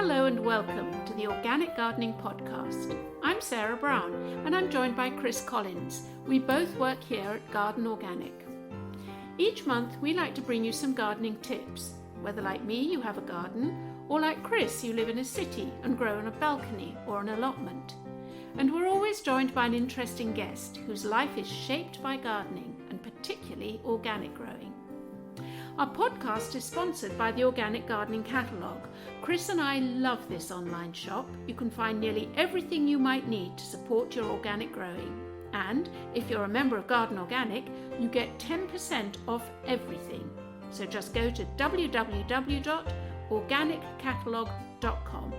Hello and welcome to the Organic Gardening Podcast. I'm Sarah Brown and I'm joined by Chris Collins. We both work here at Garden Organic. Each month we like to bring you some gardening tips, whether like me you have a garden, or like Chris you live in a city and grow on a balcony or an allotment. And we're always joined by an interesting guest whose life is shaped by gardening and particularly organic growing. Our podcast is sponsored by the Organic Gardening Catalogue. Chris and I love this online shop. You can find nearly everything you might need to support your organic growing. And if you're a member of Garden Organic, you get 10% off everything. So just go to www.organiccatalogue.com.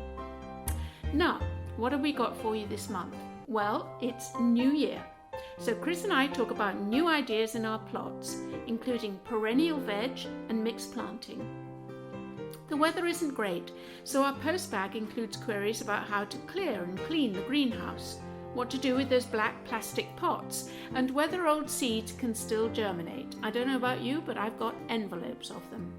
Now, what have we got for you this month? Well, it's New Year. So Chris and I talk about new ideas in our plots, including perennial veg and mixed planting. The weather isn't great, so our postbag includes queries about how to clear and clean the greenhouse, what to do with those black plastic pots, and whether old seeds can still germinate. I don't know about you, but I've got envelopes of them.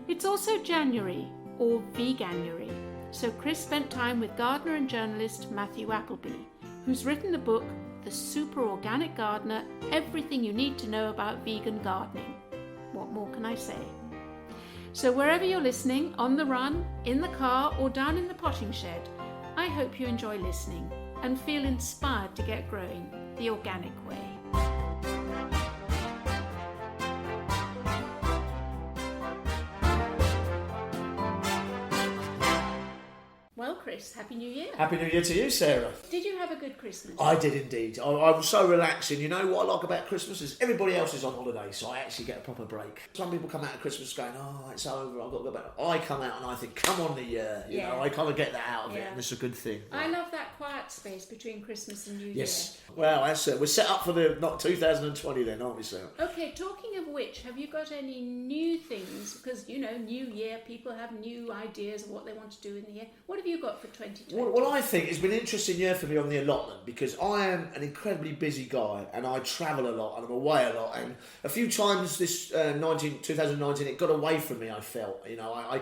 It's also January, or Veganuary, so Chris spent time with gardener and journalist Matthew Appleby, who's written the book The Super Organic Gardener, Everything You Need to Know About Vegan Gardening. What more can I say? So wherever you're listening, on the run, in the car, or down in the potting shed, I hope you enjoy listening and feel inspired to get growing the organic way. Well, Chris, Happy New Year. Happy New Year to you, Sarah. Did you have a good Christmas? I did indeed. I was so relaxing. You know what I like about Christmas is everybody else is on holiday, so I actually get a proper break. Some people come out of Christmas going, oh, it's over, I've got to go back. I come out and I think, come on the year. You know, I kind of get that out of it, and it's a good thing. I love that quiet space between Christmas and New Year. Yes. Well, we're set up for not 2020 then, aren't we, Sarah? Okay, talking of which, have you got any new things? Because, you know, New Year, people have new ideas of what they want to do in the year. What have you got for 2020? Well, I think it's been an interesting year for me on the allotment because I am an incredibly busy guy and I travel a lot and I'm away a lot, and a few times this 2019 it got away from me. I felt, you know, I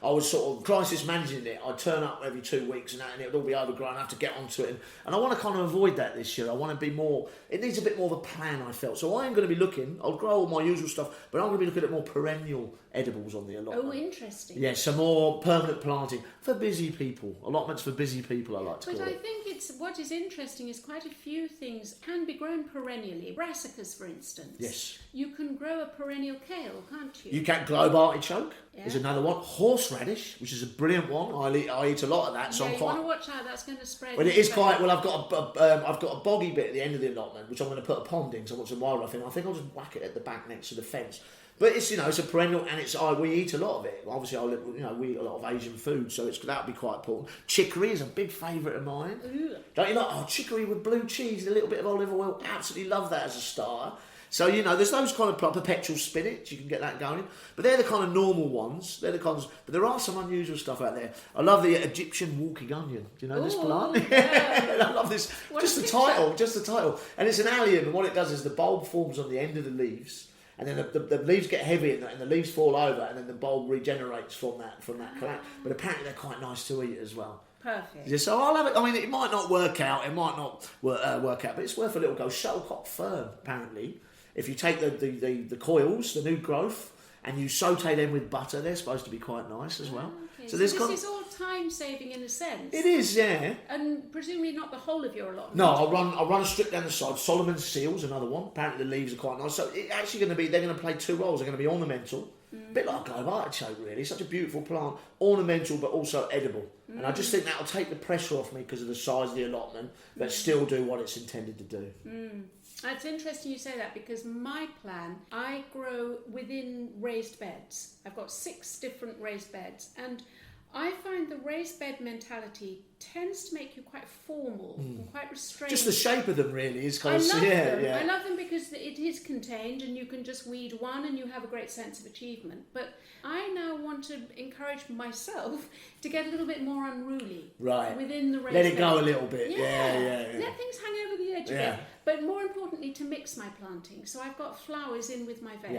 was sort of crisis managing it. I'd turn up every 2 weeks and it would all be overgrown. I have to get onto it, and I want to kind of avoid that this year. I want to be more. It needs a bit more of a plan, I felt. So I am going to be looking. I'll grow all my usual stuff, but I'm going to be looking at more perennial edibles on the allotment. Oh, interesting. Yeah, some more permanent planting for busy people. Allotments for busy people, I like to call it. But I think what is interesting is quite a few things can be grown perennially. Brassicas, for instance. Yes. You can grow a perennial kale, can't you? You can globe artichoke. Yeah. Is another one. Horseradish, which is a brilliant one. I eat a lot of that. So you want to watch out. That's going to spread. Well, it is quite. Well, I've got a boggy bit at the end of the allotment, which I'm going to put a pond in because I want some wildlife in. I think I'll just whack it at the back next to the fence. But it's, you know, it's a perennial, and we eat a lot of it. Obviously, we eat a lot of Asian food, so that'd be quite important. Chicory is a big favourite of mine. Ooh. Don't you like? Oh, chicory with blue cheese and a little bit of olive oil. Absolutely love that as a starter. So, you know, there's those kind of perpetual spinach, you can get that going. But they're the kind of normal ones. They're the kinds, but there are some unusual stuff out there. I love the Egyptian walking onion. Do you know this plant? Yeah. I love this. Just the title. And it's an allium, and what it does is the bulb forms on the end of the leaves. And then the leaves get heavy and the leaves fall over, and then the bulb regenerates from that collapse. But apparently they're quite nice to eat as well. Perfect. Yeah, so I'll have it. I mean, it might not work out. It might not work out, but it's worth a little go. Shuttlecock fern, apparently. If you take the coils, the new growth, and you saute them with butter, they're supposed to be quite nice as well. Okay. So this is all time saving in a sense. It is, yeah. And presumably not the whole of your allotment. No, I'll run a strip down the side. Solomon's seal's another one. Apparently the leaves are quite nice. So it's actually they're going to play two roles. They're going to be ornamental, a bit like globe artichoke really. Such a beautiful plant, ornamental but also edible. And I just think that'll take the pressure off me because of the size of the allotment, but still do what it's intended to do. It's interesting you say that because my plan, I grow within raised beds. I've got 6 different raised beds, and I find the raised bed mentality tends to make you quite formal and quite restrained. Just the shape of them really is kind of... I love them because it is contained and you can just weed one and you have a great sense of achievement. But I now want to encourage myself to get a little bit more unruly within the raised bed. Let it go a little bit. Yeah. Let things hang over the edge a bit. But more importantly, to mix my planting. So I've got flowers in with my veg.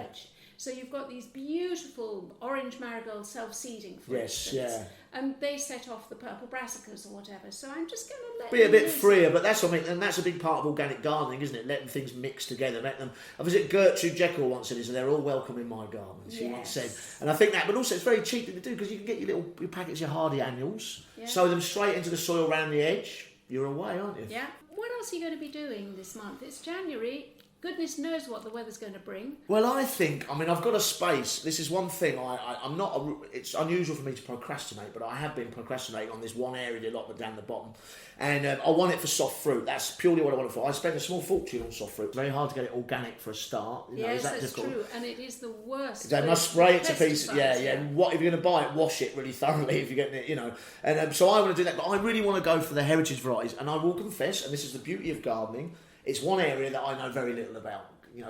So you've got these beautiful orange marigold self-seeding, for Yes, instance, yeah. and they set off the purple brassicas or whatever. So I'm just going to let Be a them bit loose. freer, but that's what I mean, and that's a big part of organic gardening, isn't it? Letting things mix together, let them. I was at Gertrude Jekyll once said, "They're all welcome in my garden." She once said, and I think that, but also it's very cheap to do because you can get your packets of hardy annuals, sow them straight into the soil around the edge. You're away, aren't you? Yeah. What else are you going to be doing this month? It's January. Goodness knows what the weather's going to bring. Well, I've got a space. This is one thing I'm not. It's unusual for me to procrastinate, but I have been procrastinating on this one area, the allotment down the bottom, and I want it for soft fruit. That's purely what I want it for. I spend a small fortune on soft fruit. It's very hard to get it organic for a start. Yes, that's true, and it is the worst. They must spray it to pieces. Yeah. And what if you're going to buy it? Wash it really thoroughly if you're getting it. And so I want to do that, but I really want to go for the heritage varieties. And I will confess, and this is the beauty of gardening. It's one area that I know very little about.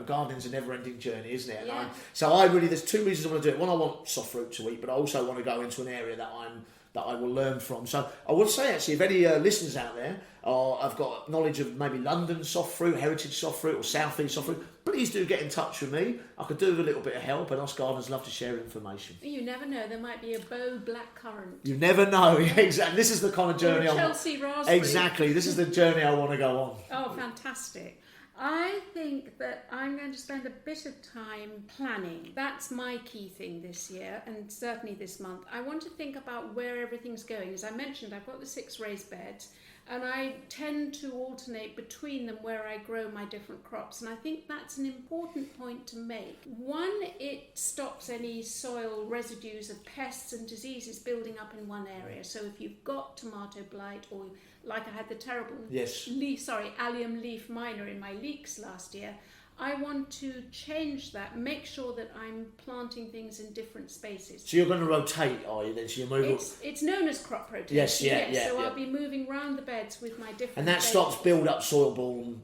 Gardening's a never-ending journey, isn't it? Yeah. There's two reasons I want to do it. One, I want soft fruit to eat, but I also want to go into an area that I will learn from. So I would say, actually, if any listeners out there have got knowledge of maybe London soft fruit, heritage soft fruit, or South East soft fruit, please do get in touch with me. I could do with a little bit of help, and us gardeners love to share information. You never know, there might be a Bow blackcurrant. You never know, exactly. This is the kind of journey or Chelsea raspberry. Exactly, this is the journey I want to go on. Oh, fantastic. I think that I'm going to spend a bit of time planning. That's my key thing this year, and certainly this month. I want to think about where everything's going. As I mentioned, I've got the 6 raised beds, and I tend to alternate between them where I grow my different crops, and I think that's an important point to make. One, it stops any soil residues of pests and diseases building up in one area. So if you've got tomato blight, or like I had the terrible allium leaf miner in my leeks last year, I want to change that, make sure that I'm planting things in different spaces. So you're going to rotate, are you then? So you're moving... It's known as crop rotation. Yes. So I'll be moving round the beds with my different... And that stops build-up soil-borne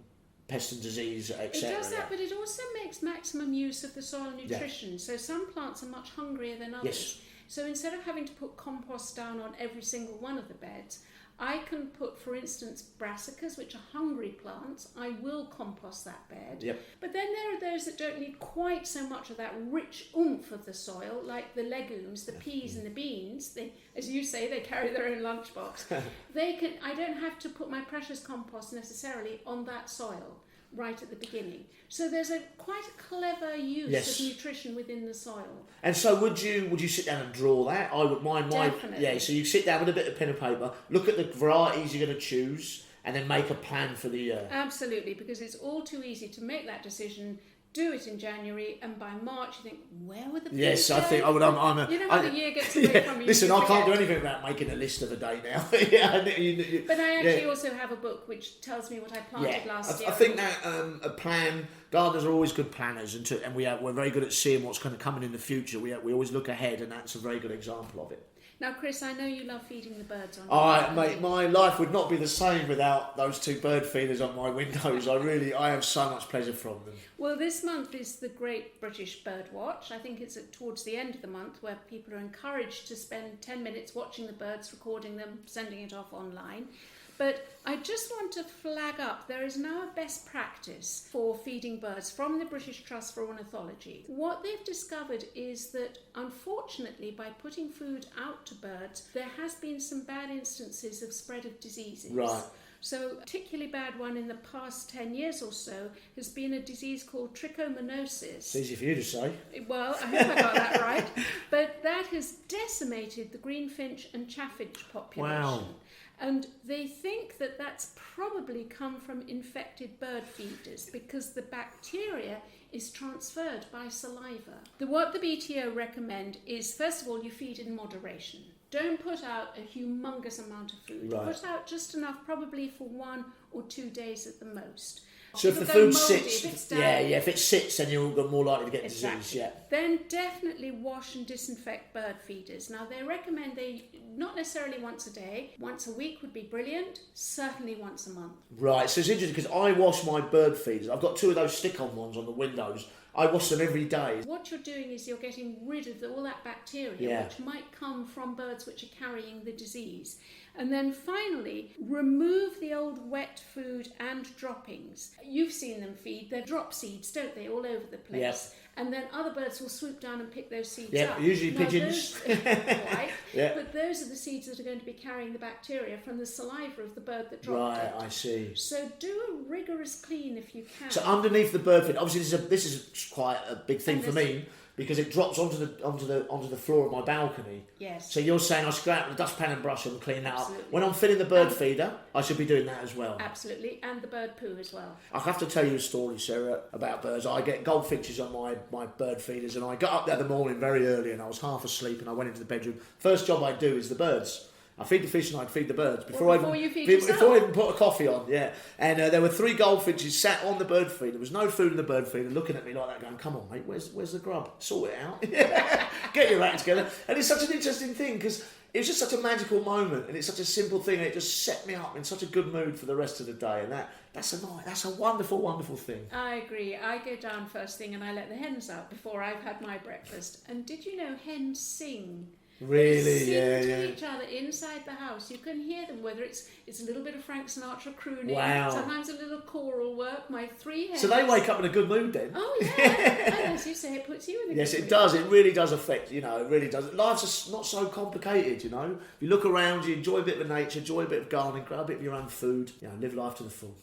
pest and disease, etc. It does that, but it also makes maximum use of the soil nutrition. So some plants are much hungrier than others. Yes. So instead of having to put compost down on every single one of the beds, I can put, for instance, brassicas, which are hungry plants. I will compost that bed. Yep. But then there are those that don't need quite so much of that rich oomph of the soil, like the legumes, the peas and the beans. They, as you say, they carry their own lunchbox. I don't have to put my precious compost necessarily on that soil right at the beginning. So there's quite a clever use of nutrition within the soil. And so would you sit down and draw that? I would mind Definitely. Yeah, so you sit down with a bit of pen and paper, look at the varieties you're going to choose, and then make a plan for the year. Absolutely, because it's all too easy to make that decision, do it in January, and by March you think, where were the Yes, people? I think I would. The year gets away from you. Listen, I can't do forget. anything about making a list of a day now. But I actually also have a book which tells me what I planted last year. I think that a plan. Gardeners are always good planners, and we're very good at seeing what's kind of coming in the future. We always look ahead, and that's a very good example of it. Now, Chris, I know you love feeding the birds on. Mate, my life would not be the same without those 2 bird feeders on my windows. I have so much pleasure from them. Well, this month is the Great British Bird Watch. I think it's towards the end of the month where people are encouraged to spend 10 minutes watching the birds, recording them, sending it off online. But I just want to flag up, there is now a best practice for feeding birds from the British Trust for Ornithology. What they've discovered is that, unfortunately, by putting food out to birds, there has been some bad instances of spread of diseases. Right. So a particularly bad one in the past 10 years or so has been a disease called trichomoniasis. It's easy for you to say. Well, I hope I got that right. But that has decimated the greenfinch and chaffinch population. Wow. And they think that that's probably come from infected bird feeders because the bacteria is transferred by saliva. What the BTO recommend is, first of all, you feed in moderation. Don't put out a humongous amount of food. Right. Put out just enough, probably for 1 or 2 days at the most. So if the food sits, if it sits, then you're more likely to get disease. Yeah. Then definitely wash and disinfect bird feeders. Now they recommend not necessarily once a day, once a week would be brilliant. Certainly once a month. Right. So it's interesting because I wash my bird feeders. I've got 2 of those stick-on ones on the windows, I wash them every day. What you're doing is you're getting rid of all that bacteria, Yeah. which might come from birds which are carrying the disease. And then finally, remove the old wet food and droppings. You've seen them feed. They're drop seeds, don't they, all over the place? Yep. And then other birds will swoop down and pick those seeds Yeah, up. usually Now, pigeons. Right? Yeah. But those are the seeds that are going to be carrying the bacteria from the saliva of the bird that dropped Right, it. I see. So do a rigorous clean if you can. So underneath the bird feed, obviously this is quite a big thing And for me because it drops onto the floor of my balcony. Yes. So you're saying I should go out with a dustpan and brush and clean that Absolutely. up. When I'm filling the bird feeder, I should be doing that as well. Absolutely, and the bird poo as well. I have to tell you a story, Sarah, about birds. I get goldfinches on my bird feeders, and I got up there the morning very early, and I was half asleep, and I went into the bedroom. First job I do is the birds. I feed the fish and I feed the birds before you feed before I even put a coffee on. Yeah, and there were 3 goldfinches sat on the bird feeder. There was no food in the bird feeder, looking at me like that, going, "Come on, mate, where's the grub? Sort it out. Get your act together." And it's such an interesting thing because it was just such a magical moment, and it's such a simple thing, and it just set me up in such a good mood for the rest of the day. And that's a wonderful, wonderful thing. I agree. I go down first thing and I let the hens out before I've had my breakfast. And did you know hens sing? Really, They sing yeah, to yeah. each other inside the house. You can hear them, whether it's a little bit of Frank Sinatra crooning, Wow. sometimes a little choral work. My 3 hens. So they wake up in a good mood then. Oh yeah, and as you say, it puts you in a Yes, good it mood. does. It really does affect, it really does. Life's just not so complicated, If you look around, you enjoy a bit of nature, enjoy a bit of gardening, grow a bit of your own food, live life to the full.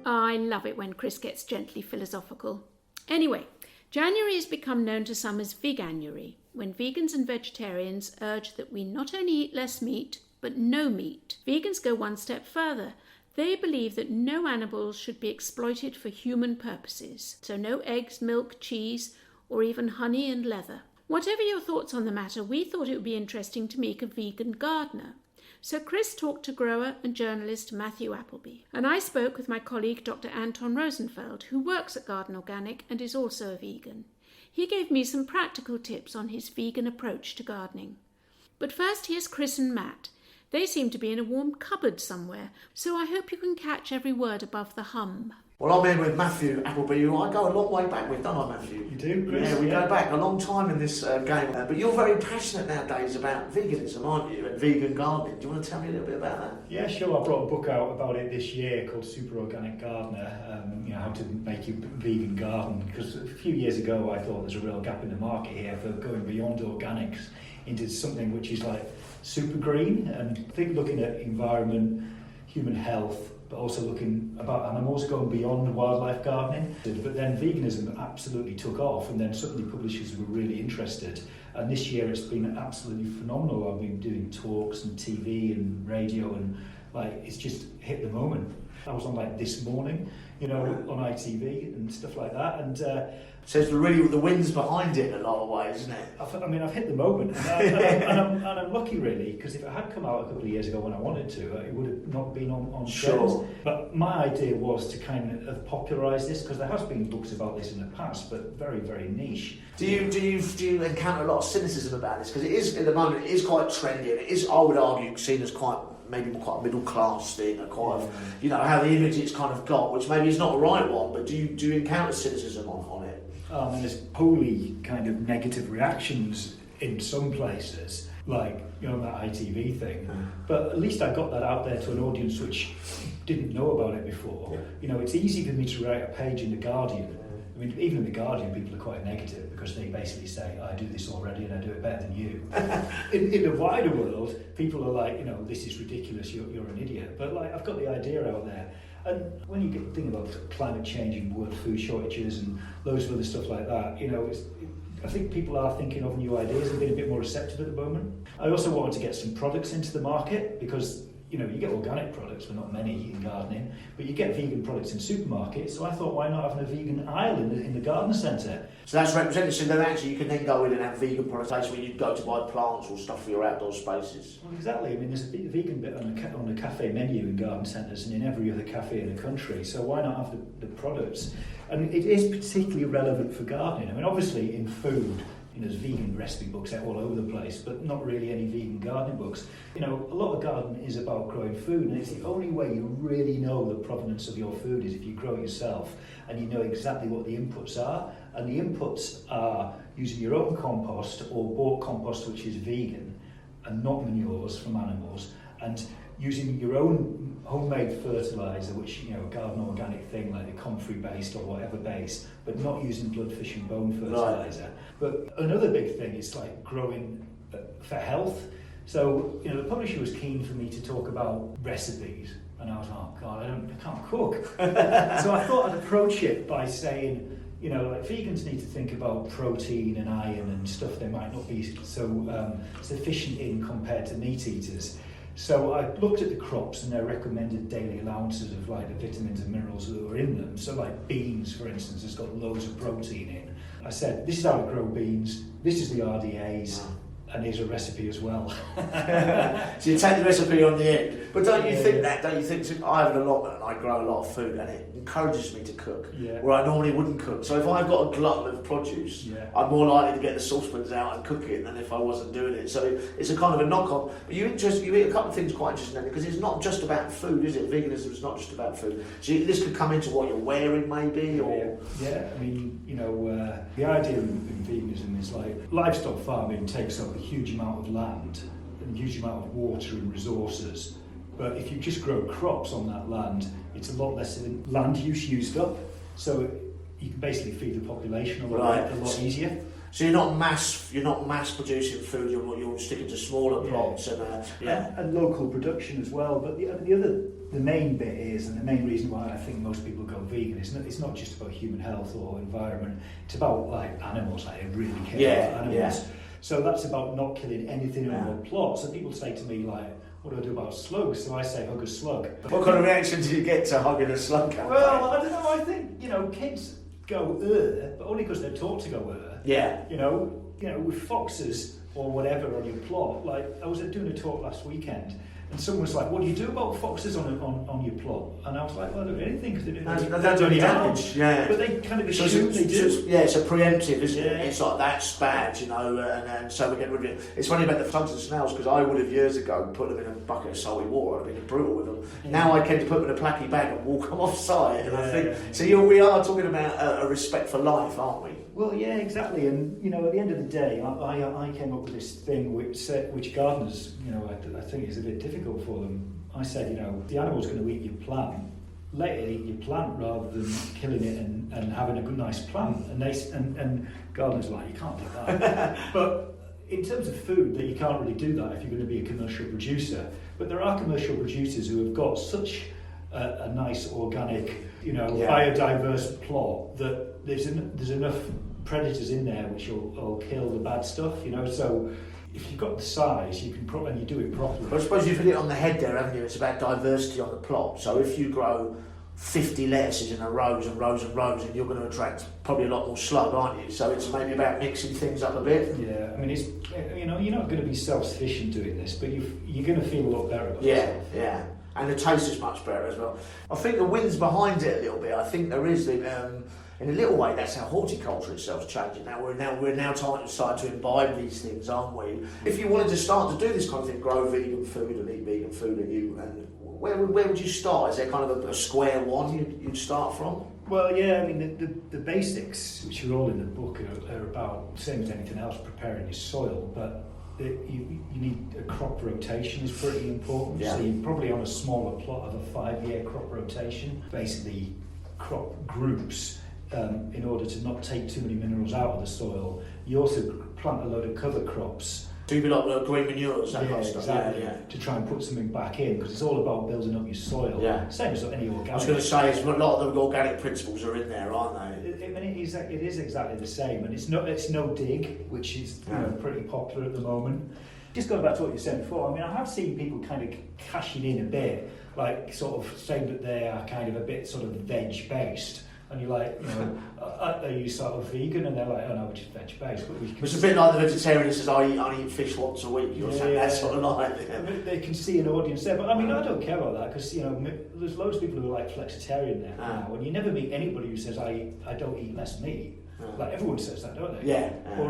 I love it when Chris gets gently philosophical. Anyway, January has become known to some as Veganuary, when vegans and vegetarians urge that we not only eat less meat, but no meat. Vegans go one step further. They believe that no animals should be exploited for human purposes, so no eggs, milk, cheese, or even honey and leather. Whatever your thoughts on the matter, we thought it would be interesting to meet a vegan gardener. So Chris talked to grower and journalist Matthew Appleby. And I spoke with my colleague Dr. Anton Rosenfeld, who works at Garden Organic and is also a vegan. He gave me some practical tips on his vegan approach to gardening. But first, here's Chris and Matt. They seem to be in a warm cupboard somewhere, so I hope you can catch every word above the hum. Well, I'm here with Matthew Appleby, who I go a long way back with, don't I, Matthew? You do, Chris? Yeah, we go back a long time in this game. But you're very passionate nowadays about veganism, aren't you, and vegan gardening. Do you want to tell me a little bit about that? Yeah, sure. I brought a book out about it this year called Super Organic Gardener, how to make your vegan garden. Because a few years ago I thought there's a real gap in the market here for going beyond organics into something which is like super green, and I think looking at environment, human health, but also looking about animals, going beyond wildlife gardening. But then veganism absolutely took off, and then suddenly publishers were really interested. And this year it's been absolutely phenomenal. I've been doing talks and TV and radio, and it's just hit the moment. I was on This Morning, on ITV and stuff like that, and So it's really the wind's behind it in a lot of ways, isn't it? I've hit the moment, and I'm lucky really, because if it had come out a couple of years ago when I wanted to, it would have not been on Sure. trends. But my idea was to kind of popularise this, because there has been books about this in the past, but very, very niche. Do you encounter a lot of cynicism about this? Because it is, at the moment, it is quite trendy, and it is, I would argue, seen as quite a middle class thing, how the image it's kind of got, which maybe is not the right one. But do you encounter cynicism on it? And there's wholly kind of negative reactions in some places, that ITV thing. But at least I got that out there to an audience which didn't know about it before. It's easy for me to write a page in The Guardian. I mean, even in The Guardian, people are quite negative because they basically say, I do this already and I do it better than you. in the wider world, people are like, this is ridiculous, you're an idiot. But I've got the idea out there. And when you get thinking about climate change and world food shortages and loads of other stuff like that, I think people are thinking of new ideas and being a bit more receptive at the moment. I also wanted to get some products into the market because, you get organic products, but not many in gardening, but you get vegan products in supermarkets, so I thought, why not have a vegan aisle in the garden centre? So that's represented, so then actually you can then go in and have vegan products where you'd go to buy plants or stuff for your outdoor spaces. Well, exactly. I mean, there's a vegan bit on the cafe menu in garden centres and in every other cafe in the country, so why not have the products? And it is particularly relevant for gardening. I mean, obviously in food, there's vegan recipe books out all over the place, but not really any vegan gardening books. A lot of gardening is about growing food, and it's the only way you really know the provenance of your food is if you grow it yourself and you know exactly what the inputs are. And the inputs are using your own compost or bought compost, which is vegan and not manures from animals, and using your own homemade fertiliser, which, garden organic thing like the comfrey based or whatever base, but not using blood, fish and bone fertiliser. Right. But another big thing is like growing for health. So, the publisher was keen for me to talk about recipes, and I was like, oh God, I can't cook. So I thought I'd approach it by saying, vegans need to think about protein and iron and stuff they might not be so sufficient in compared to meat eaters. So I looked at the crops and their recommended daily allowances of like the vitamins and minerals that were in them. So like beans, for instance, has got loads of protein in. I said, this is how to grow beans, this is the RDAs, and here's a recipe as well. So you take the recipe on the end. But don't you think, I have an allotment and I grow a lot of food and it encourages me to cook, where I normally wouldn't cook. So if I've got a glutton of produce, I'm more likely to get the saucepans out and cook it than if I wasn't doing it. So it's a kind of a knock-on. But you eat a couple of things quite interesting, because it's not just about food, is it? Veganism is not just about food. So this could come into what you're wearing, maybe, or... The idea in veganism is like livestock farming takes up a huge amount of land and a huge amount of water and resources. But if you just grow crops on that land, it's a lot less of land use used up. So you can basically feed the population a lot easier. So you're not mass producing food. You're sticking to smaller plots and local production as well. But the main bit is, and the main reason why I think most people go vegan is it's not just about human health or environment. It's about like animals. Like they really care about animals. So that's about not killing anything on your plot. So people say to me like, what do I do about slugs? So I say hug a slug. What kind of reaction did you get to hugging a slug? Well, I don't know. I think kids go but only because they're taught to go Yeah. With foxes or whatever on your plot. Like I was doing a talk last weekend, and someone was like, "What do you do about foxes on your plot?" And I was like, "Well, I don't do anything because they don't do any damage." Yeah. But they kind of assume they do. It's a preemptive, isn't it? It's like that's bad, and so we get rid of it. It's funny about the slugs and snails, because I would have years ago put them in a bucket of salty water. I'd been brutal with them. Yeah. Now I tend to put them in a placky bag and walk them off site. And I think so. We are talking about a respect for life, aren't we? Well, yeah, exactly. And at the end of the day, I came up with this thing which gardeners, I think is a bit difficult for them. I said, the animal's going to eat your plant. Let it eat your plant rather than killing it and having a good, nice plant. And gardeners are like, you can't do that. But in terms of food, that you can't really do that if you're going to be a commercial producer. But there are commercial producers who have got such a nice organic, biodiverse plot that there's enough predators in there which will kill the bad stuff, so if you've got the size you can and you do it properly. But I suppose you've hit it on the head there, haven't you? It's about diversity on the plot. So if you grow 50 lettuces in a rows and rows and rows, and you're going to attract probably a lot more slug, aren't you? So it's maybe about mixing things up a bit. Yeah, I mean, it's you're not going to be self-sufficient doing this, but you're going to feel a lot better about yourself. Yeah. And the taste is much better as well. I think the wind's behind it a little bit. I think there is in a little way, that's how horticulture itself is changing. We're now starting to imbibe these things, aren't we? If you wanted to start to do this kind of thing, grow vegan food and eat vegan food, and where would you start? Is there kind of a square one you'd start from? Well, yeah, I mean, the basics, which are all in the book, are about, same as anything else, preparing your soil, but you need a crop rotation is pretty important. So you're probably on a smaller plot of a 5-year crop rotation, basically crop groups, in order to not take too many minerals out of the soil. You also plant a load of cover crops. So you'd be like green manures, that kind of stuff. Exactly. To try and put something back in, because it's all about building up your soil. Yeah. Same as any organic. I was going to say, a lot of the organic principles are in there, aren't they? It is exactly the same, and it's no dig, which is pretty popular at the moment. Just going back to what you were saying before, I mean, I have seen people kind of cashing in a bit, like sort of saying that they are kind of a bit sort of veg-based. And you're like, are you sort of vegan? And they're like, oh no, we're just veg-based. It's a bit like the vegetarian who says, I eat fish once a week. You're saying that sort of like... Yeah. They can see an audience there. But I mean, I don't care about that, because, there's loads of people who are like flexitarian there now. And you never meet anybody who says, I don't eat less meat. Like everyone says that, don't they? Yeah. Or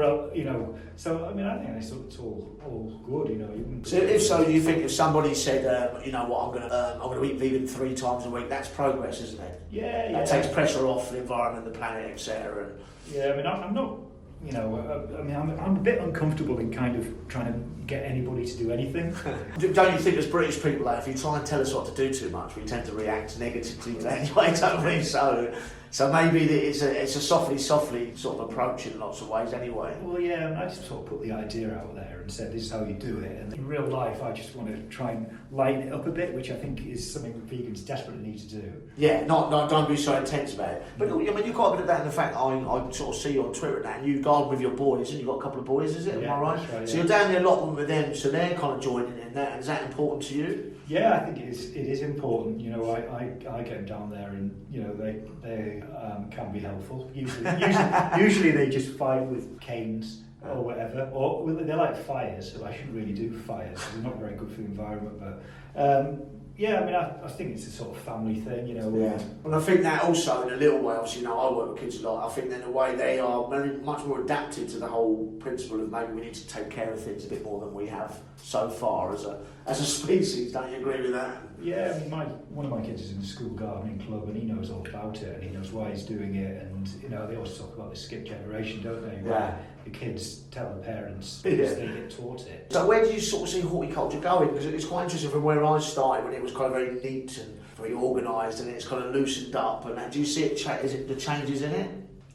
so I mean, I think it's all good, Even, So if so, you think if somebody said, you know what, I'm gonna eat vegan 3 times a week, that's progress, isn't it? Yeah. That takes pressure off the environment, the planet, etc. Yeah, I mean, I'm not. I'm a bit uncomfortable in kind of trying to get anybody to do anything. Don't you think as British people, though, if you try and tell us what to do too much, we tend to react negatively anyway, don't we? So maybe it's a softly sort of approach in lots of ways anyway. Well, yeah, I just sort of put the idea out there and said this is how you do it. And in real life, I just want to try and lighten it up a bit, which I think is something that vegans desperately need to do. Yeah, don't be so intense about it. But I mean, you've got a bit of that in the fact that I sort of see you on Twitter now, and you garden with your boys, and you've got a couple of boys, is it? Yeah, Am I right? That's right, So yeah. you're down there a lot with them, so they're kind of joining in that. Is that important to you? Yeah, I think it is important. I get them down there, and they can be helpful. Usually they just fight with canes or whatever, or they like fires. So I shouldn't really do fires. They're not very good for the environment. But yeah, I mean, I think it's a sort of family thing, Yeah, and I think that also in a little way, obviously, I work with kids a lot. I think in a way they are very much more adapted to the whole principle of maybe we need to take care of things a bit more than we have so far as a species. Don't you agree with that? Yeah, I mean, one of my kids is in the school gardening club, and he knows all about it, and he knows why he's doing it. And they always talk about the skip generation, don't they? Where the kids tell the parents because they get taught it. So where do you sort of see horticulture going? Because it's quite interesting from where I started, when it was kind of very neat and very organised, and it's kind of loosened up. And do you see it? Is it the changes in it?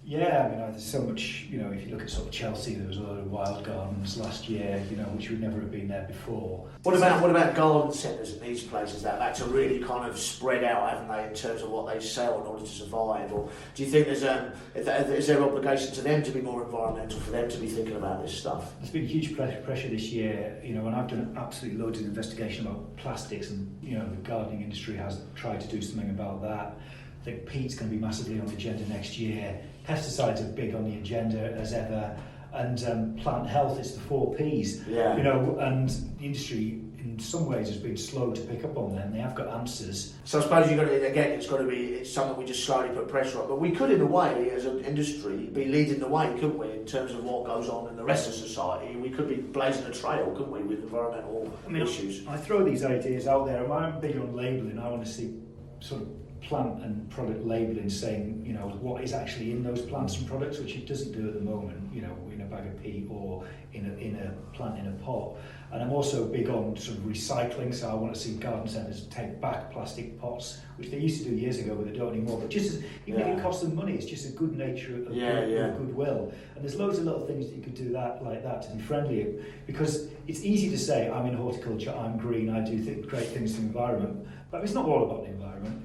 Yeah, I mean, there's so much, if you look at sort of Chelsea, there was a lot of wild gardens last year, which would never have been there before. What about garden centres in these places that have had to really kind of spread out, haven't they, in terms of what they sell in order to survive? Or do you think is there obligation to them to be more environmental, for them to be thinking about this stuff? There's been huge pressure this year, and I've done absolutely loads of investigation about plastics, and the gardening industry has tried to do something about that. I think peat's going to be massively on the agenda next year. Pesticides are big on the agenda as ever, and plant health is the 4 Ps. Yeah. And the industry in some ways has been slow to pick up on them. They have got answers. So I suppose it's something we just slowly put pressure on. But we could, in a way, as an industry, be leading the way, couldn't we, in terms of what goes on in the rest of society? We could be blazing a trail, couldn't we, with environmental issues? I throw these ideas out there. I'm big on labelling. I want to see sort of plant and product labelling saying, what is actually in those plants and products, which it doesn't do at the moment, in a bag of peat or in a plant in a pot. And I'm also big on sort of recycling, so I want to see garden centres take back plastic pots, which they used to do years ago, but they don't anymore. But even if it costs them money, it's just a good nature of goodwill. And there's loads of little things that you could do like that to be friendly, because it's easy to say, I'm in horticulture, I'm green, I do great things for the environment, but it's not all about the environment.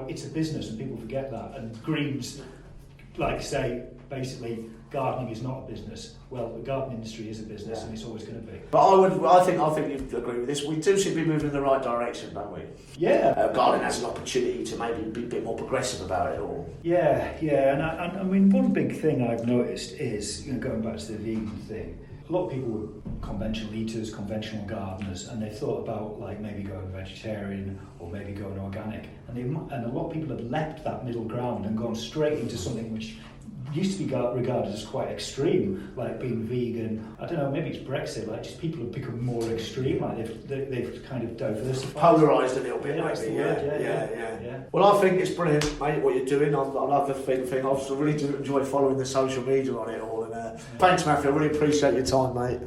It's a business, and people forget that. And Greens say, basically, gardening is not a business. Well, the garden industry is a business, and it's always going to be. But I think you'd agree with this. We do seem to be moving in the right direction, don't we? Yeah. Gardening has an opportunity to maybe be a bit more progressive about it all. Yeah, and I mean, one big thing I've noticed is, going back to the vegan thing, a lot of people were conventional eaters, conventional gardeners, and they thought about maybe going vegetarian or maybe going organic. And a lot of people have leapt that middle ground and gone straight into something which used to be regarded as quite extreme, like being vegan. I don't know, maybe it's Brexit, just people have become more extreme, they've kind of diversified. Polarised a little bit, that's the maybe. word, Yeah. Well, I think it's brilliant, mate, what you're doing. I love the thing. I really do enjoy following the social media on it all. And thanks, Matthew. I really appreciate your time, mate.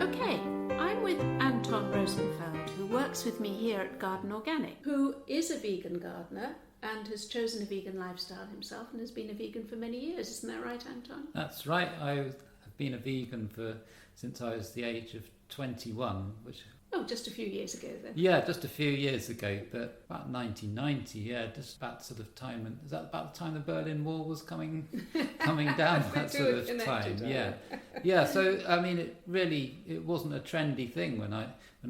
Okay, I'm with Anton Rosenfeld, who works with me here at Garden Organic, who is a vegan gardener and has chosen a vegan lifestyle himself and has been a vegan for many years. Isn't that right, Anton? That's right. I've been a vegan since I was the age of 21, which... Oh, just a few years ago then. Yeah, just a few years ago, but about 1990, just about sort of time. And is that about the time the Berlin Wall was coming down? That sort of time, yeah. So I mean, it wasn't a trendy thing when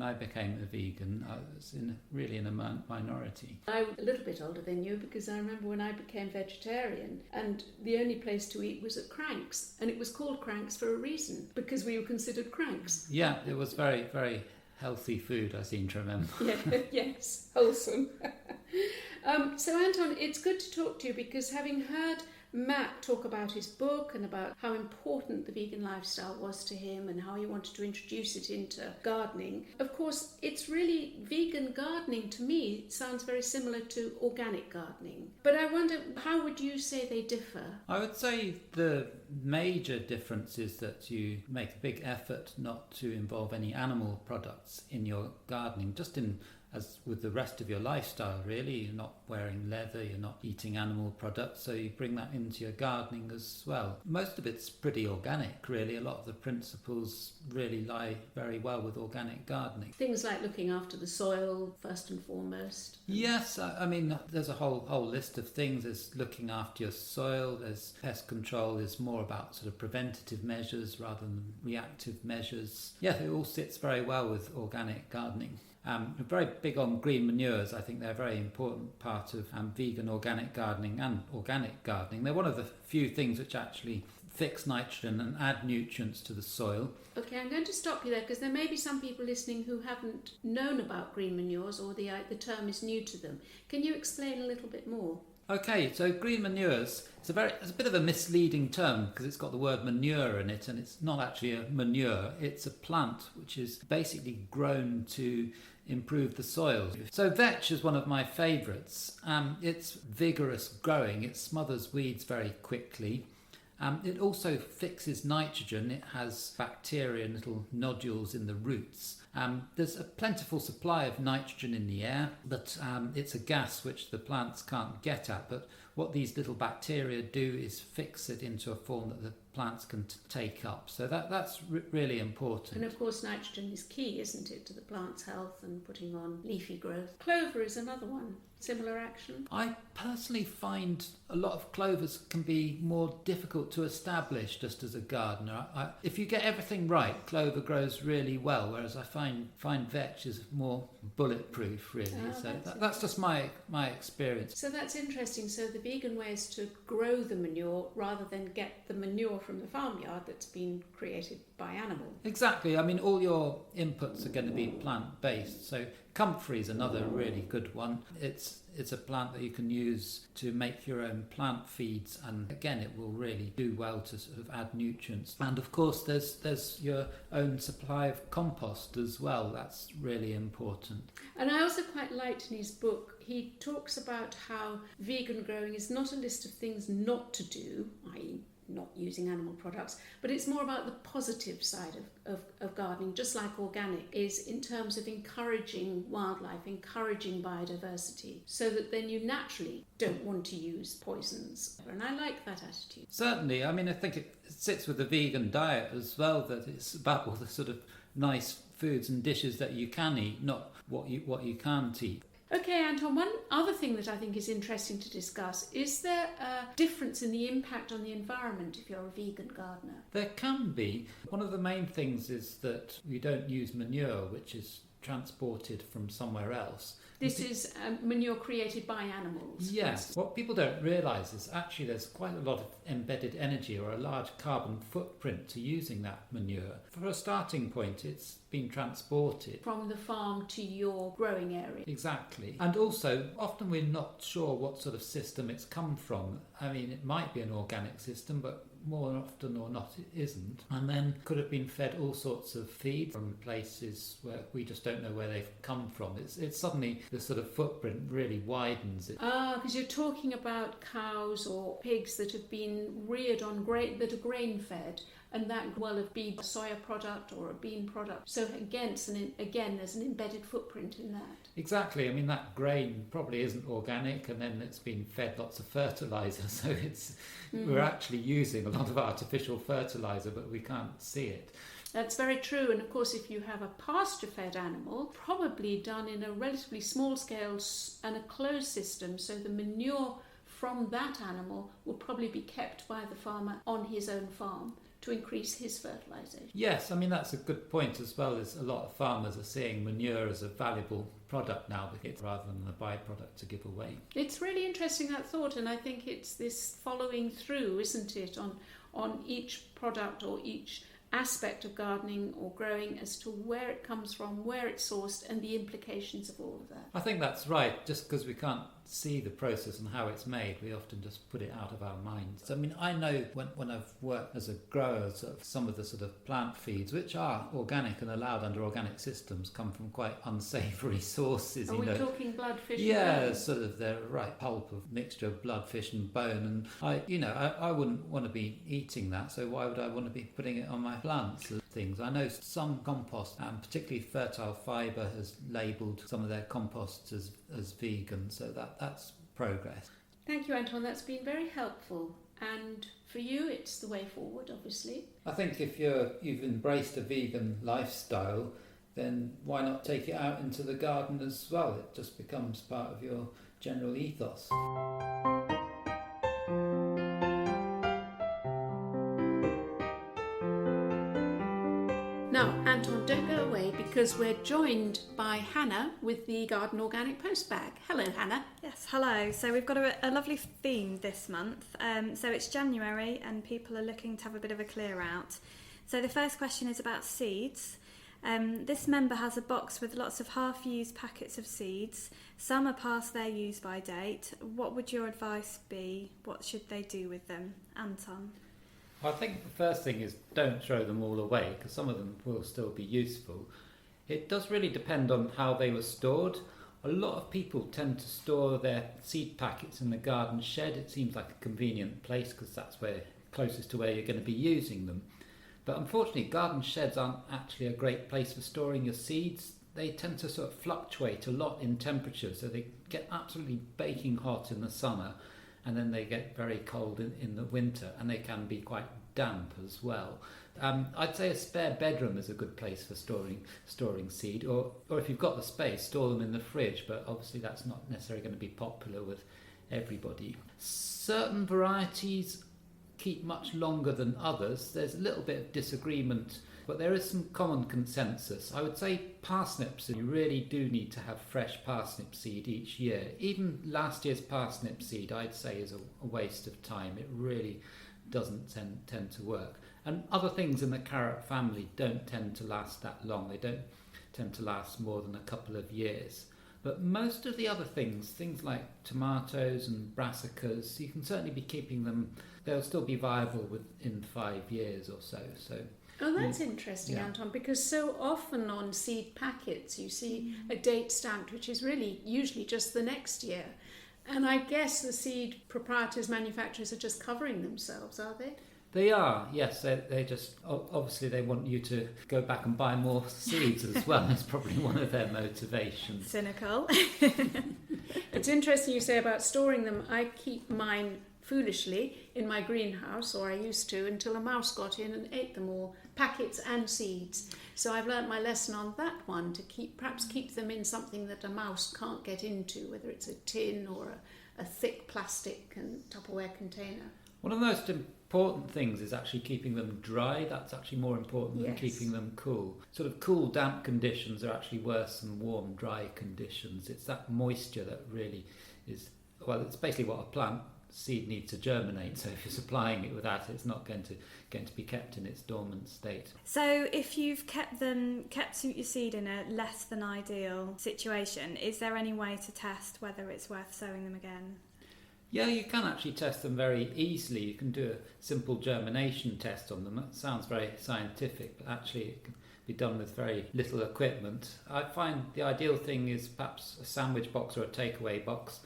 I became a vegan. I was really in a minority. I'm a little bit older than you, because I remember when I became vegetarian, and the only place to eat was at Cranks, and it was called Cranks for a reason, because we were considered cranks. Yeah, it was very, very healthy food, I seem to remember. Yeah, yes, wholesome. So Anton, it's good to talk to you because having heard Matt talk about his book and about how important the vegan lifestyle was to him and how he wanted to introduce it into gardening. Of course, it's really vegan gardening to me sounds very similar to organic gardening. But I wonder, how would you say they differ? I would say the major difference is that you make a big effort not to involve any animal products in your gardening, just in as with the rest of your lifestyle, really. You're not wearing leather, you're not eating animal products, so you bring that into your gardening as well. Most of it's pretty organic, really. A lot of the principles really lie very well with organic gardening. Things like looking after the soil, first and foremost. Yes, I mean, there's a whole list of things. There's looking after your soil, there's pest control, there's more about sort of preventative measures rather than reactive measures. Yeah, it all sits very well with organic gardening. We're very big on green manures. I think they're a very important part of vegan organic gardening and organic gardening. They're one of the few things which actually fix nitrogen and add nutrients to the soil. Okay, I'm going to stop you there because there may be some people listening who haven't known about green manures or the term is new to them. Can you explain a little bit more? Okay, so green manures, it's a bit of a misleading term because it's got the word manure in it, and it's not actually a manure. It's a plant which is basically grown to improve the soil. So vetch is one of my favourites. It's vigorous growing, it smothers weeds very quickly. It also fixes nitrogen. It has bacteria and little nodules in the roots. There's a plentiful supply of nitrogen in the air, but it's a gas which the plants can't get at. But what these little bacteria do is fix it into a form that the plants can take up. So that's really important. And of course nitrogen is key, isn't it, to the plant's health and putting on leafy growth. Clover is another one. Similar action? I personally find a lot of clovers can be more difficult to establish just as a gardener. If you get everything right, clover grows really well, whereas I find vetch is more bulletproof, really. So that's just my experience. So that's interesting. So the vegan way is to grow the manure rather than get the manure from the farmyard that's been created by animals. Exactly. I mean, all your inputs are going to be plant-based. So comfrey is another really good one. It's a plant that you can use to make your own plant feeds, and again it will really do well to sort of add nutrients. And of course there's your own supply of compost as well. That's really important. And I also quite liked in his book, he talks about how vegan growing is not a list of things not to do, i.e. not using animal products, but it's more about the positive side of gardening, just like organic is in terms of encouraging wildlife, encouraging biodiversity, so that then you naturally don't want to use poisons. And I like that attitude. Certainly. I mean, I think it sits with the vegan diet as well, that it's about all the sort of nice foods and dishes that you can eat, not what you can't eat. Okay, Anton, one other thing that I think is interesting to discuss, is there a difference in the impact on the environment if you're a vegan gardener? There can be. One of the main things is that we don't use manure, which is transported from somewhere else. This is manure created by animals. Yes. What people don't realise is actually there's quite a lot of embedded energy or a large carbon footprint to using that manure. For a starting point, it's been transported from the farm to your growing area. Exactly. And also, often we're not sure what sort of system it's come from. I mean, it might be an organic system, but more often or not it isn't, and then could have been fed all sorts of feed from places where we just don't know where they've come from. It's suddenly the sort of footprint really widens it. Because you're talking about cows or pigs that have been reared on that are grain fed, and that well have been a soya product or a bean product. So again, there's an embedded footprint in that. Exactly. I mean, that grain probably isn't organic, and then it's been fed lots of fertiliser. So we're actually using a lot of artificial fertiliser, but we can't see it. That's very true. And of course, if you have a pasture-fed animal, probably done in a relatively small scale and a closed system, so the manure from that animal will probably be kept by the farmer on his own farm to increase his fertilisation. Yes, I mean, that's a good point as well, as a lot of farmers are seeing manure as a valuable product now rather than a byproduct to give away. It's really interesting, that thought, and I think it's this following through, isn't it, on each product or each aspect of gardening or growing as to where it comes from, where it's sourced, and the implications of all of that. I think that's right. Just because we can't see the process and how it's made, we often just put it out of our minds. I mean, I know when I've worked as a grower, sort of some of the sort of plant feeds, which are organic and allowed under organic systems, come from quite unsavoury sources. Are we talking blood, fish, yeah, and bone? Sort of the right pulp of mixture of blood, fish and bone. And I wouldn't want to be eating that, so why would I want to be putting it on my plants and things? I know some compost, and particularly Fertile Fibre, has labelled some of their composts as vegan, so that's progress. Thank you, Anton. That's been very helpful. And for you, it's the way forward, obviously. I think if you've embraced a vegan lifestyle, then why not take it out into the garden as well? It just becomes part of your general ethos. Now, Anton, don't go away because we're joined by Hannah with the Garden Organic Post Bag. Hello, Hannah. Yes, hello. So we've got a lovely theme this month. So it's January and people are looking to have a bit of a clear out. So the first question is about seeds. This member has a box with lots of half-used packets of seeds. Some are past their use-by date. What would your advice be? What should they do with them? Anton? I think the first thing is don't throw them all away, because some of them will still be useful. It does really depend on how they were stored. A lot of people tend to store their seed packets in the garden shed. It seems like a convenient place because that's closest to where you're going to be using them. But unfortunately, garden sheds aren't actually a great place for storing your seeds. They tend to sort of fluctuate a lot in temperature, so they get absolutely baking hot in the summer, and then they get very cold in the winter, and they can be quite damp as well. I'd say a spare bedroom is a good place for storing seed, or if you've got the space, store them in the fridge, but obviously that's not necessarily going to be popular with everybody. Certain varieties keep much longer than others. There's a little bit of disagreement, but there is some common consensus. I would say parsnips, you really do need to have fresh parsnip seed each year. Even last year's parsnip seed, I'd say, is a waste of time. It really doesn't tend to work. And other things in the carrot family don't tend to last that long. They don't tend to last more than a couple of years. But most of the other things like tomatoes and brassicas, you can certainly be keeping them. They'll still be viable within 5 years or so. Oh, that's interesting, yeah. Anton, because so often on seed packets you see a date stamped, which is really usually just the next year. And I guess the seed proprietors, manufacturers are just covering themselves, are they? They are, yes. They just, obviously they want you to go back and buy more seeds as well. That's probably one of their motivations. Cynical. It's interesting you say about storing them. I keep mine foolishly in my greenhouse, or I used to, until a mouse got in and ate them all, packets and seeds. So I've learnt my lesson on that one, to perhaps keep them in something that a mouse can't get into, whether it's a tin or a thick plastic and Tupperware container. One of the most important things is actually keeping them dry. That's actually more important than keeping them cool. Sort of cool, damp conditions are actually worse than warm, dry conditions. It's that moisture that really is, well, it's basically what a plant seed needs to germinate. So if you're supplying it with that, it's not going to be kept in its dormant state. So if you've kept your seed in a less than ideal situation, is there any way to test whether it's worth sowing them again? Yeah, you can actually test them very easily. You can do a simple germination test on them. That sounds very scientific, but actually it can be done with very little equipment. I find the ideal thing is perhaps a sandwich box or a takeaway box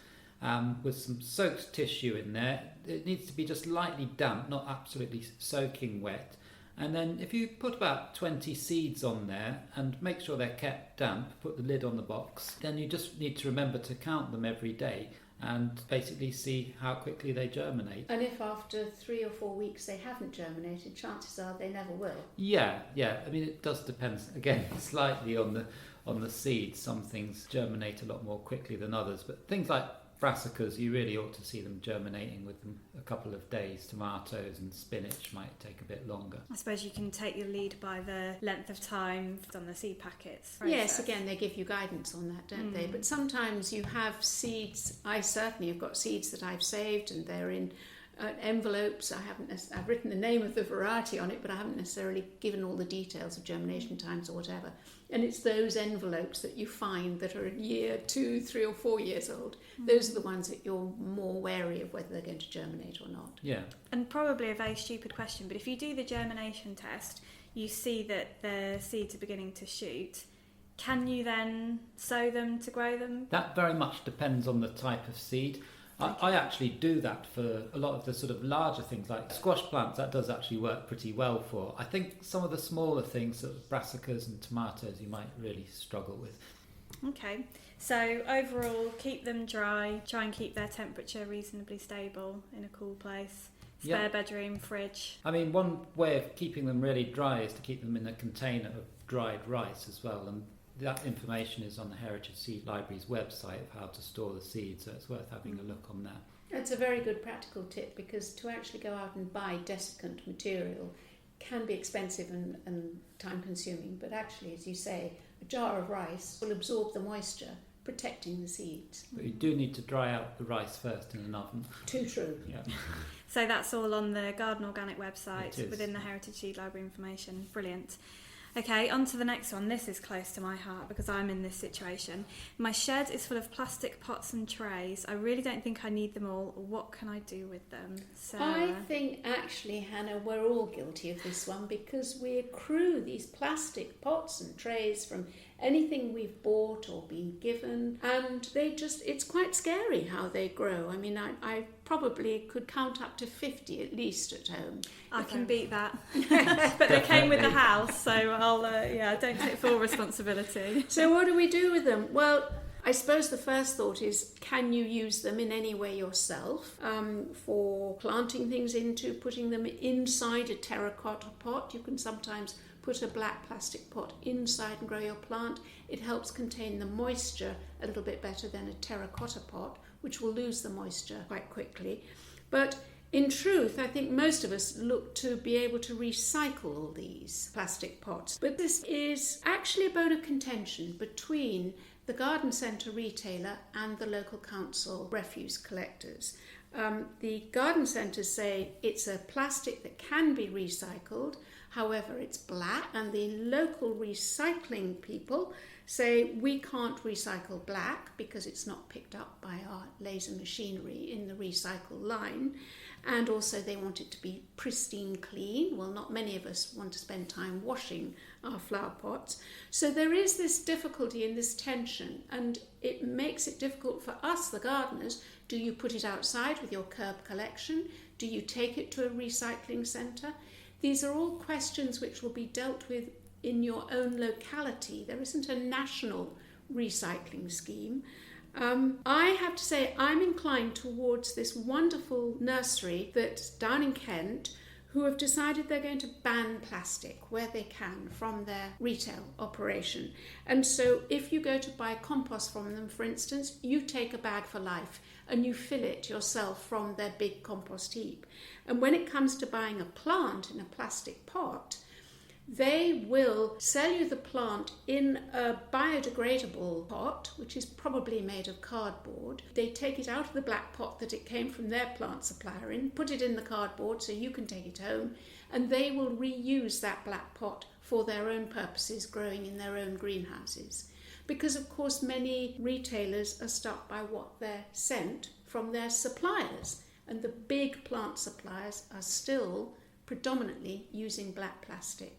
with some soaked tissue in there. It needs to be just lightly damp, not absolutely soaking wet. And then if you put about 20 seeds on there and make sure they're kept damp, put the lid on the box, then you just need to remember to count them every day and basically see how quickly they germinate. And if after 3 or 4 weeks they haven't germinated, chances are they never will. Yeah. I mean, it does depend, again, slightly on the seeds. Some things germinate a lot more quickly than others, but things like brassicas, you really ought to see them germinating within a couple of days. Tomatoes and spinach might take a bit longer. I suppose you can take your lead by the length of time on the seed packets. Yes, again, they give you guidance on that, don't they? But sometimes you have seeds. I certainly have got seeds that I've saved and they're in envelopes. I've written the name of the variety on it, but I haven't necessarily given all the details of germination times or whatever. And it's those envelopes that you find that are a year, 2, 3 or 4 years old. Those are the ones that you're more wary of whether they're going to germinate or not. Yeah. And probably a very stupid question, but if you do the germination test, you see that the seeds are beginning to shoot. Can you then sow them to grow them? That very much depends on the type of seed. I actually do that for a lot of the sort of larger things like squash plants. That does actually work pretty well for. I think some of the smaller things, sort of brassicas and tomatoes, you might really struggle with. Okay, so overall, keep them dry, try and keep their temperature reasonably stable in a cool place. Spare bedroom, fridge. I mean, one way of keeping them really dry is to keep them in a container of dried rice as well, and that information is on the Heritage Seed Library's website of how to store the seeds, so it's worth having a look on that. It's a very good practical tip, because to actually go out and buy desiccant material can be expensive and time consuming, but actually, as you say, a jar of rice will absorb the moisture, protecting the seeds. But you do need to dry out the rice first in an oven. Too true. Yeah. So that's all on the Garden Organic website It is. within the Heritage Seed Library information. Brilliant. Okay, on to the next one. This is close to my heart because I'm in this situation. My shed is full of plastic pots and trays. I really don't think I need them all. What can I do with them? I think actually, Hannah, we're all guilty of this one, because we accrue these plastic pots and trays from anything we've bought or been given, and it's quite scary how they grow. I mean, I probably could count up to 50 at least at home. I can beat that. But they came with the house, so I'll don't take full responsibility. So what do we do with them? Well, I suppose the first thought is, can you use them in any way yourself? For planting things into, putting them inside a terracotta pot. You can sometimes put a black plastic pot inside and grow your plant. It helps contain the moisture a little bit better than a terracotta pot, which will lose the moisture quite quickly. But in truth, I think most of us look to be able to recycle all these plastic pots. But this is actually a bone of contention between the garden centre retailer and the local council refuse collectors. The garden centres say it's a plastic that can be recycled, however it's black, and the local recycling people say we can't recycle black because it's not picked up by our laser machinery in the recycle line, and also they want it to be pristine clean. Well, not many of us want to spend time washing our flower pots, so there is this difficulty in this tension, and it makes it difficult for us, the gardeners. Do you put it outside with your curb collection? Do you take it to a recycling centre? These are all questions which will be dealt with in your own locality. There isn't a national recycling scheme. I have to say I'm inclined towards this wonderful nursery that's down in Kent, who have decided they're going to ban plastic where they can from their retail operation. And so if you go to buy compost from them, for instance, you take a bag for life and you fill it yourself from their big compost heap. And when it comes to buying a plant in a plastic pot, they will sell you the plant in a biodegradable pot, which is probably made of cardboard. They take it out of the black pot that it came from their plant supplier in, put it in the cardboard so you can take it home, and they will reuse that black pot for their own purposes, growing in their own greenhouses. Because, of course, many retailers are stuck by what they're sent from their suppliers, and the big plant suppliers are still predominantly using black plastic.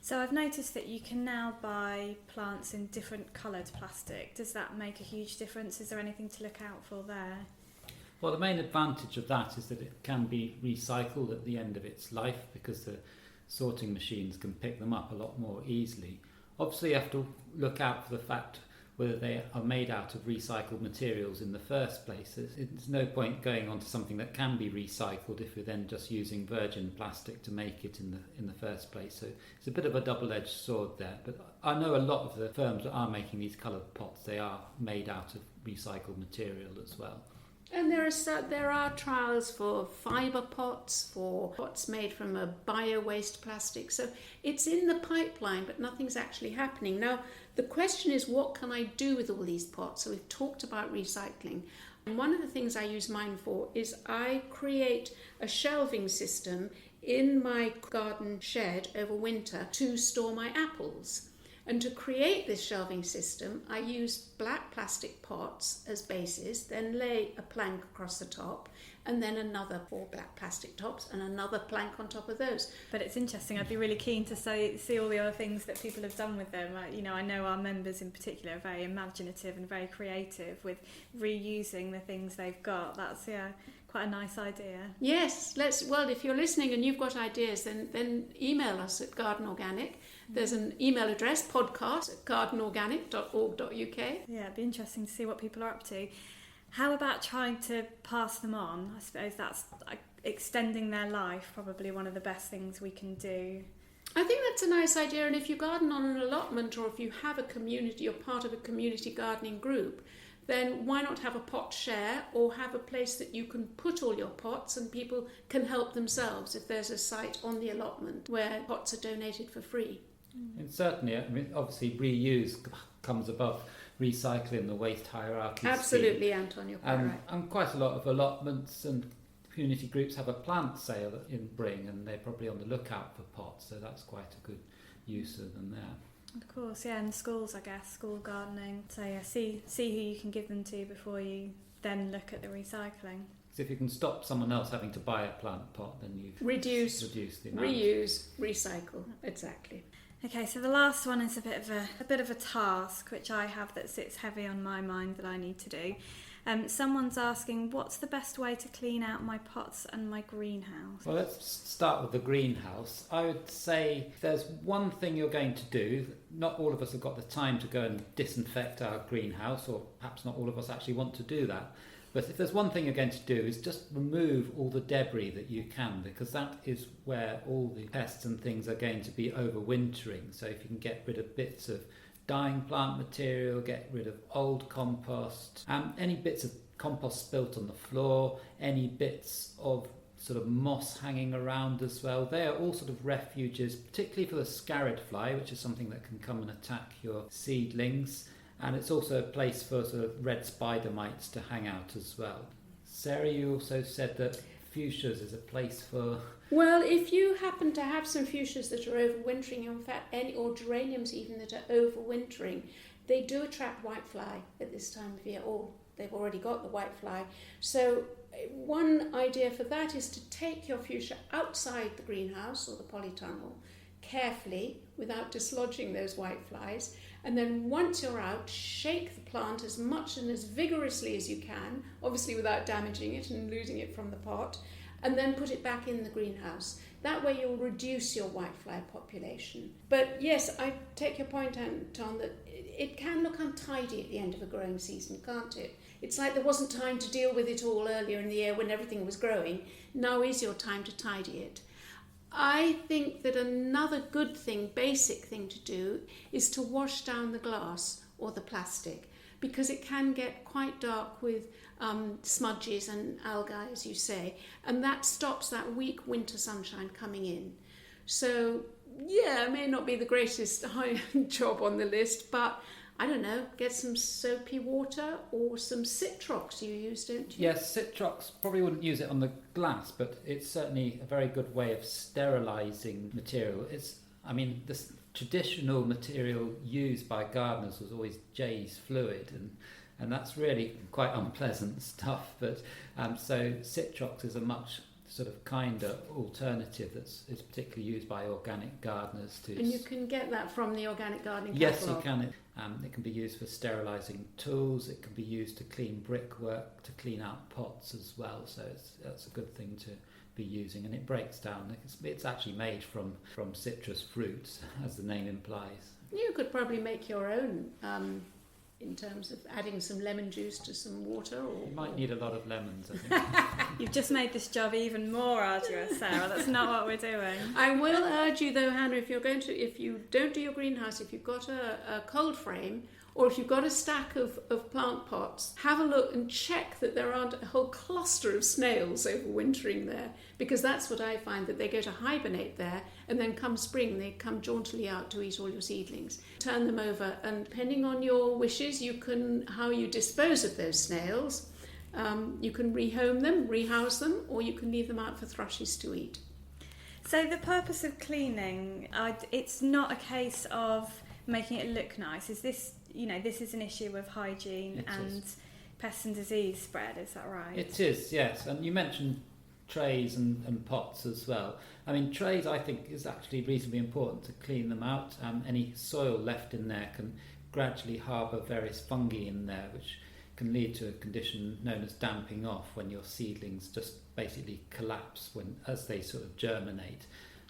So I've noticed that you can now buy plants in different coloured plastic. Does that make a huge difference? Is there anything to look out for there? Well, the main advantage of that is that it can be recycled at the end of its life, because the sorting machines can pick them up a lot more easily. Obviously, you have to look out for the fact whether they are made out of recycled materials in the first place. It's no point going on to something that can be recycled if you're then just using virgin plastic to make it in the first place. So it's a bit of a double-edged sword there. But I know a lot of the firms that are making these coloured pots, they are made out of recycled material as well. And there are trials for fibre pots, for pots made from a bio-waste plastic. So it's in the pipeline, but nothing's actually happening. Now, the question is, what can I do with all these pots? So we've talked about recycling. And one of the things I use mine for is I create a shelving system in my garden shed over winter to store my apples. And to create this shelving system, I use black plastic pots as bases, then lay a plank across the top, and then another 4 black plastic tops and another plank on top of those. But it's interesting. I'd be really keen to see all the other things that people have done with them. I know our members in particular are very imaginative and very creative with reusing the things they've got. That's quite a nice idea. Yes, well, if you're listening and you've got ideas, then email us at Garden Organic. There's an email address, podcast@gardenorganic.org.uk. Yeah, it'd be interesting to see what people are up to. How about trying to pass them on? I suppose that's extending their life, probably one of the best things we can do. I think that's a nice idea, and if you garden on an allotment or if you have a community, you're part of a community gardening group, then why not have a pot share or have a place that you can put all your pots and people can help themselves if there's a site on the allotment where pots are donated for free. And certainly, obviously reuse comes above recycling, the waste hierarchy. Absolutely, Anton, you're quite right. And quite a lot of allotments and community groups have a plant sale in Bring, and they're probably on the lookout for pots, so that's quite a good use of them there. Of course, yeah, and schools, I guess, school gardening. So yeah, see who you can give them to before you then look at the recycling. Because if you can stop someone else having to buy a plant pot, then you've reduced the amount. Reuse, recycle, exactly. Okay, so the last one is a bit of a task which I have that sits heavy on my mind that I need to do. Someone's asking, what's the best way to clean out my pots and my greenhouse? Well, let's start with the greenhouse. I would say if there's one thing you're going to do, not all of us have got the time to go and disinfect our greenhouse, or perhaps not all of us actually want to do that. But if there's one thing you're going to do is just remove all the debris that you can, because that is where all the pests and things are going to be overwintering. So if you can get rid of bits of dying plant material, get rid of old compost, any bits of compost spilt on the floor, any bits of sort of moss hanging around as well. They are all sort of refuges, particularly for the scarab fly, which is something that can come and attack your seedlings. And it's also a place for sort of red spider mites to hang out as well. Sarah, you also said that fuchsias is a place for... Well, if you happen to have some fuchsias that are overwintering, in fact, or geraniums even that are overwintering, they do attract whitefly at this time of year, or they've already got the whitefly. So one idea for that is to take your fuchsia outside the greenhouse or the polytunnel carefully without dislodging those whiteflies. And then once you're out, shake the plant as much and as vigorously as you can, obviously without damaging it and losing it from the pot, and then put it back in the greenhouse. That way you'll reduce your whitefly population. But yes, I take your point, Anton, that it can look untidy at the end of a growing season, can't it? It's like there wasn't time to deal with it all earlier in the year when everything was growing. Now is your time to tidy it. I think that another good thing, basic thing to do, is to wash down the glass or the plastic, because it can get quite dark with smudges and algae, as you say, and that stops that weak winter sunshine coming in. So, yeah, it may not be the greatest job on the list, but I don't know, get some soapy water or some Citrox you use, don't you? Yes, Citrox, probably wouldn't use it on the glass, but it's certainly a very good way of sterilising material. The traditional material used by gardeners was always Jay's fluid, and that's really quite unpleasant stuff. But so Citrox is a much sort of kinder alternative that's particularly used by organic gardeners too. And you can get that from the organic gardening catalogue. Yes, you can. It can be used for sterilising tools. It can be used to clean brickwork, to clean out pots as well. So that's a good thing to be using, and it breaks down. It's actually made from citrus fruits, as the name implies. You could probably make your own in terms of adding some lemon juice to some water. You might need a lot of lemons, I think. You've just made this job even more arduous, Sarah. That's not what we're doing. I will urge you though, Hannah, if you don't do your greenhouse, if you've got a cold frame, or if you've got a stack of plant pots, have a look and check that there aren't a whole cluster of snails overwintering there, because that's what I find, that they go to hibernate there, and then come spring they come jauntily out to eat all your seedlings. Turn them over, and depending on your wishes, how you dispose of those snails, You can rehome them, rehouse them, or you can leave them out for thrushes to eat. So the purpose of cleaning, it's not a case of making it look nice. Is this, this is an issue of hygiene and pest and disease spread, is that right? It is, yes. And you mentioned trays and pots as well. I mean, trays I think is actually reasonably important to clean them out. Any soil left in there can gradually harbour various fungi in there, which can lead to a condition known as damping off, when your seedlings just basically collapse as they sort of germinate,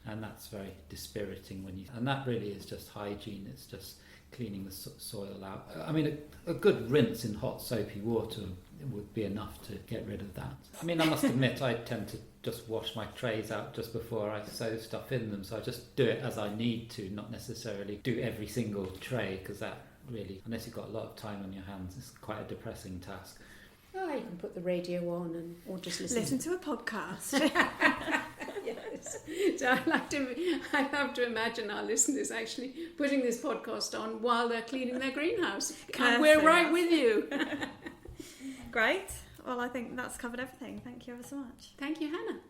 and that's very dispiriting and that really is just hygiene. It's just cleaning the soil out. I mean, a good rinse in hot soapy water would be enough to get rid of that. I mean, I must admit I tend to just wash my trays out just before I sow stuff in them, so I just do it as I need to, not necessarily do every single tray, because that really, unless you've got a lot of time on your hands, it's quite a depressing task. Oh, you can put the radio on or just listen to a podcast. Yes. So I love to imagine our listeners actually putting this podcast on while they're cleaning their greenhouse. And we're right with you. Great. Well, I think that's covered everything. Thank you ever so much. Thank you, Hannah.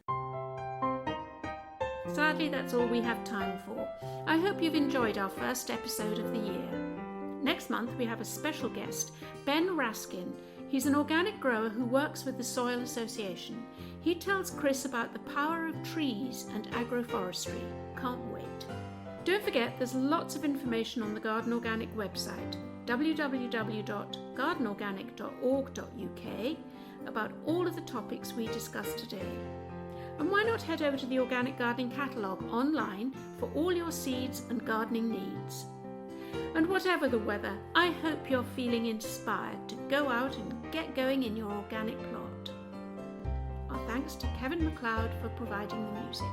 Sadly, that's all we have time for. I hope you've enjoyed our first episode of the year. Next month, we have a special guest, Ben Raskin. He's an organic grower who works with the Soil Association. He tells Chris about the power of trees and agroforestry. Can't wait. Don't forget, there's lots of information on the Garden Organic website, www.gardenorganic.org.uk, about all of the topics we discussed today. And why not head over to the Organic Gardening Catalogue online for all your seeds and gardening needs. And whatever the weather, I hope you're feeling inspired to go out and get going in your organic plot. Our thanks to Kevin MacLeod for providing the music.